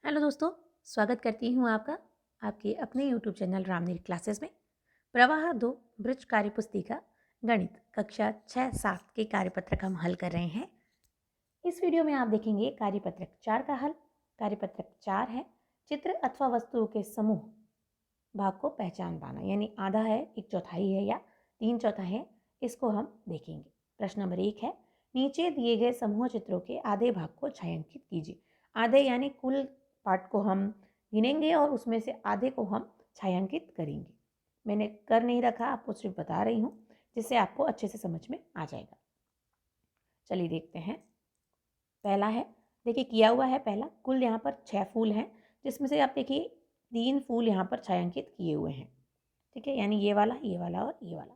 Hello दोस्तों, स्वागत करती हूँ आपका आपके अपने यूट्यूब चैनल रामनील क्लासेस में। प्रवाह 2 ब्रज कार्यपुस्तिका गणित कक्षा 6-7 के कार्यपत्रक हम हल कर रहे हैं। इस वीडियो में आप देखेंगे कार्यपत्रक 4 का हल। कार्यपत्रक 4 है चित्र अथवा वस्तुओं के समूह भाग को पहचान पाना, यानी आधा है, एक चौथाई है या 3/4 है, इसको हम देखेंगे। प्रश्न नंबर 1 है नीचे दिए गए समूह चित्रों के आधे भाग को छायांकित कीजिए। आधे यानी कुल पार्ट को हम गिनेंगे और उसमें से आधे को हम छायांकित करेंगे। मैंने कर नहीं रखा, आपको सिर्फ बता रही हूँ जिससे आपको अच्छे से समझ में आ जाएगा। चलिए देखते हैं। पहला है, देखिए किया हुआ है पहला, कुल यहाँ पर 6 फूल हैं, जिसमें से आप देखिए 3 फूल यहाँ पर छायांकित किए हुए हैं। ठीक है, यानी ये वाला और ये वाला।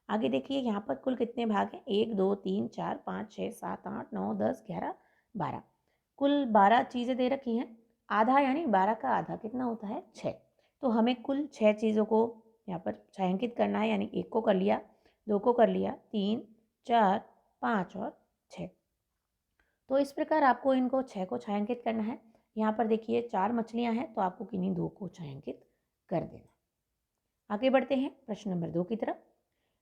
आगे देखिए यहाँ पर कुल कितने भाग हैं, 1 2 3 4 5 6 7 8 9 10 11 12, कुल 12 चीज़ें दे रखी हैं। आधा यानी 12 का आधा कितना होता है, 6। तो हमें कुल 6 चीज़ों को यहाँ पर छायांकित करना है, यानी 1 को कर लिया, 2 को कर लिया, 3 4 5 और 6। तो इस प्रकार आपको इनको 6 को छायांकित करना है। यहाँ पर देखिए 4 मछलियाँ हैं, तो आपको किन्हीं 2 को छायांकित कर देना। आगे बढ़ते हैं प्रश्न नंबर 2 की तरफ।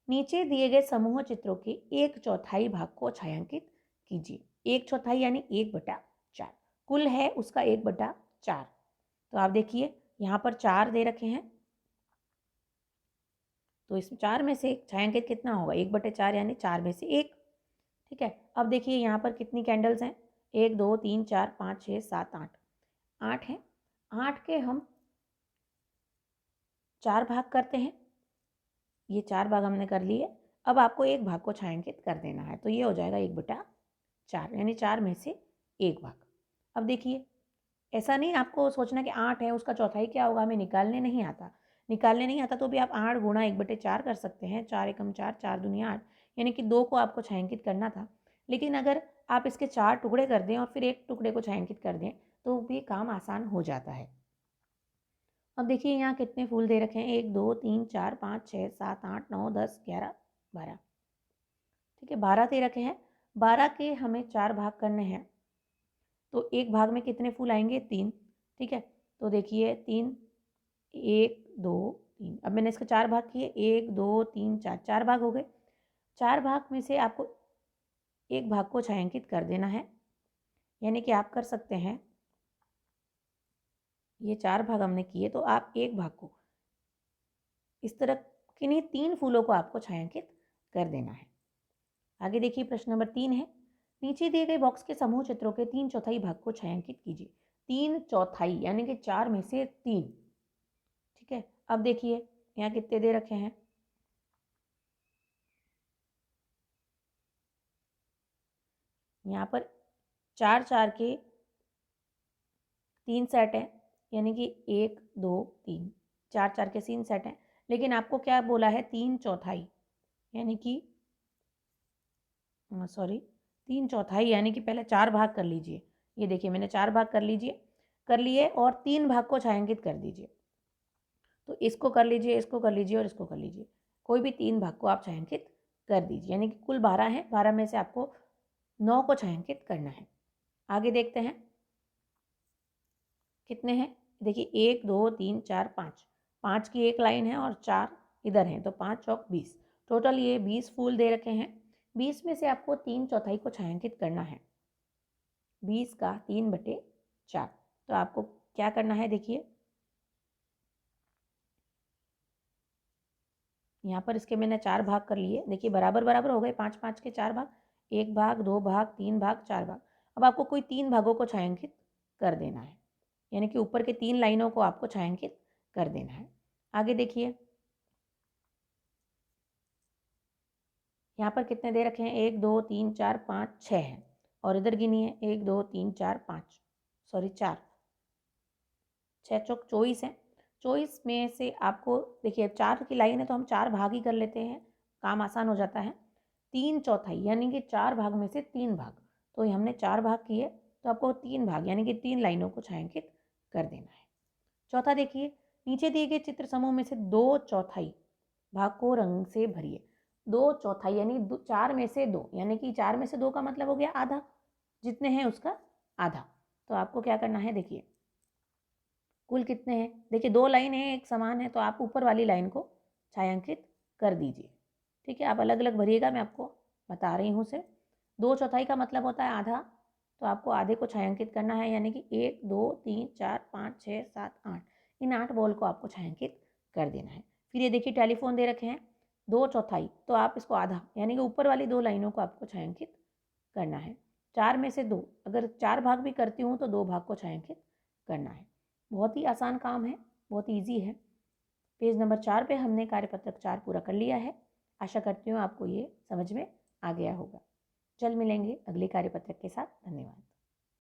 नीचे दिए गए समूह चित्रों के 1/4 भाग को छायांकित कीजिए। 1/4 यानी 1/4, कुल है उसका 1/4। तो आप देखिए यहाँ पर 4 दे रखे हैं, तो इस 4 में से छायांकित कितना होगा, 1/4 यानी 4 में से 1। ठीक है, अब देखिए यहाँ पर कितनी कैंडल्स हैं, 1 2 3 4 5 6 7 8, 8 हैं। 8 के हम 4 भाग करते हैं, ये 4 भाग हमने कर लिए। अब आपको एक भाग को छायांकित कर देना है, तो ये हो जाएगा 1/4, यानी 4 में से 1 भाग। अब देखिए ऐसा नहीं आपको सोचना कि 8 है उसका चौथाई क्या होगा, हमें निकालने नहीं आता तो भी आप 8 गुणा 1/4 कर सकते हैं। 4 एकम 4, 4 दूनी 8, यानी कि 2 को आपको छायांकित करना था। लेकिन अगर आप इसके 4 टुकड़े कर दें और फिर एक टुकड़े को छायांकित कर दें तो भी काम आसान हो जाता है। अब देखिए यहाँ कितने फूल दे रखे हैं, 1 2 3 4 5 6 7 8 9 10 11 12। ठीक है, 12 दे रखे हैं, 12 के हमें 4 भाग करने हैं, तो एक भाग में कितने फूल आएंगे, 3। ठीक है, तो देखिए 3 1 2 3, अब मैंने इसके 4 भाग किए, 1 2 3 4, 4 भाग हो गए। 4 भाग में से आपको एक भाग को छायांकित कर देना है, यानी कि आप कर सकते हैं, ये 4 भाग हमने किए तो आप एक भाग को इस तरह किन्हीं 3 फूलों को आपको छायांकित कर देना है। आगे देखिए प्रश्न नंबर 3 है नीचे दिए गए बॉक्स के समूह चित्रों के 3/4 भाग को छायांकित कीजिए। 3/4 यानी कि 4 में से 3। ठीक है, अब देखिए यहाँ कितने दे रखे हैं, यहाँ पर 4 4 के 3 सेट हैं, यानी कि 1 2 3, 4 4 के 3 सेट हैं। लेकिन आपको क्या बोला है, 3/4, यानी कि सॉरी 3/4 यानी कि पहले 4 भाग कर लीजिए। ये देखिए मैंने 4 भाग कर लिए और 3 भाग को छायांकित कर दीजिए। तो इसको कर लीजिए, इसको कर लीजिए और इसको कर लीजिए, कोई भी 3 भाग को आप छायांकित कर दीजिए, यानी कि कुल 12 हैं, 12 में से आपको 9 को छायांकित करना है। आगे देखते हैं कितने हैं, देखिए 1 2 3 4 5, 5 की एक लाइन है और 4 इधर हैं, तो 5 चौक 20, टोटल ये 20 फूल दे रखे हैं। 20 में से आपको 3/4 को छायांकित करना है, 20 का 3/4। तो आपको क्या करना है, देखिए यहाँ पर इसके मैंने 4 भाग कर लिए, देखिए बराबर बराबर हो गए, 5 5 के 4 भाग, 1 भाग 2 भाग 3 भाग 4 भाग। अब आपको कोई 3 भागों को छायांकित कर देना है, यानी कि ऊपर के 3 लाइनों को आपको छायांकित कर देना है। आगे देखिए यहाँ पर कितने दे रखे हैं, 1 2 3 4 5 6 हैं, और इधर गिनिए 1 2 3 4 5, सॉरी 4, 6 चौक 24 हैं। 24 में से आपको देखिए 4 की लाइन है तो हम 4 भाग ही कर लेते हैं, काम आसान हो जाता है। 3/4 यानी कि 4 भाग में से 3 भाग, तो ये हमने 4 भाग किए, तो आपको 3 भाग यानी कि 3 लाइनों को छायांकित कर देना है। चौथा देखिए नीचे दिए गए चित्र समूह में से 2/4 भाग को रंग से भरिए। 2/4 यानी 4 में से 2, यानी कि 4 में से 2 का मतलब हो गया आधा, जितने हैं उसका आधा। तो आपको क्या करना है, देखिए कुल कितने हैं? देखिए 2 लाइन है, एक समान है, तो आप ऊपर वाली लाइन को छायांकित कर दीजिए। ठीक है, आप अलग-अलग भरिएगा, मैं आपको बता रही हूँ सिर्फ। 2/4 का मतलब होता है आधा, तो आपको आधे को छायांकित करना है, यानी कि 1, 2, 3, 4, 5, 6, 7, 8। इन 8 बॉल को आपको छायांकित कर देना है। फिर ये देखिए टेलीफ़ोन दे रखे हैं, 2/4, तो आप इसको आधा, यानी कि ऊपर वाली 2 लाइनों को आपको छायांकित करना है। 4 में से 2, अगर 4 भाग भी करती हूँ तो 2 भाग को छायांकित करना है। बहुत ही आसान काम है, बहुत ईज़ी है। पेज नंबर 4 पे हमने कार्यपत्रक 4 पूरा कर लिया है। आशा करती हूँ आपको ये समझ में आ गया होगा। जल्द मिलेंगे अगले कार्यपत्रक के साथ। धन्यवाद।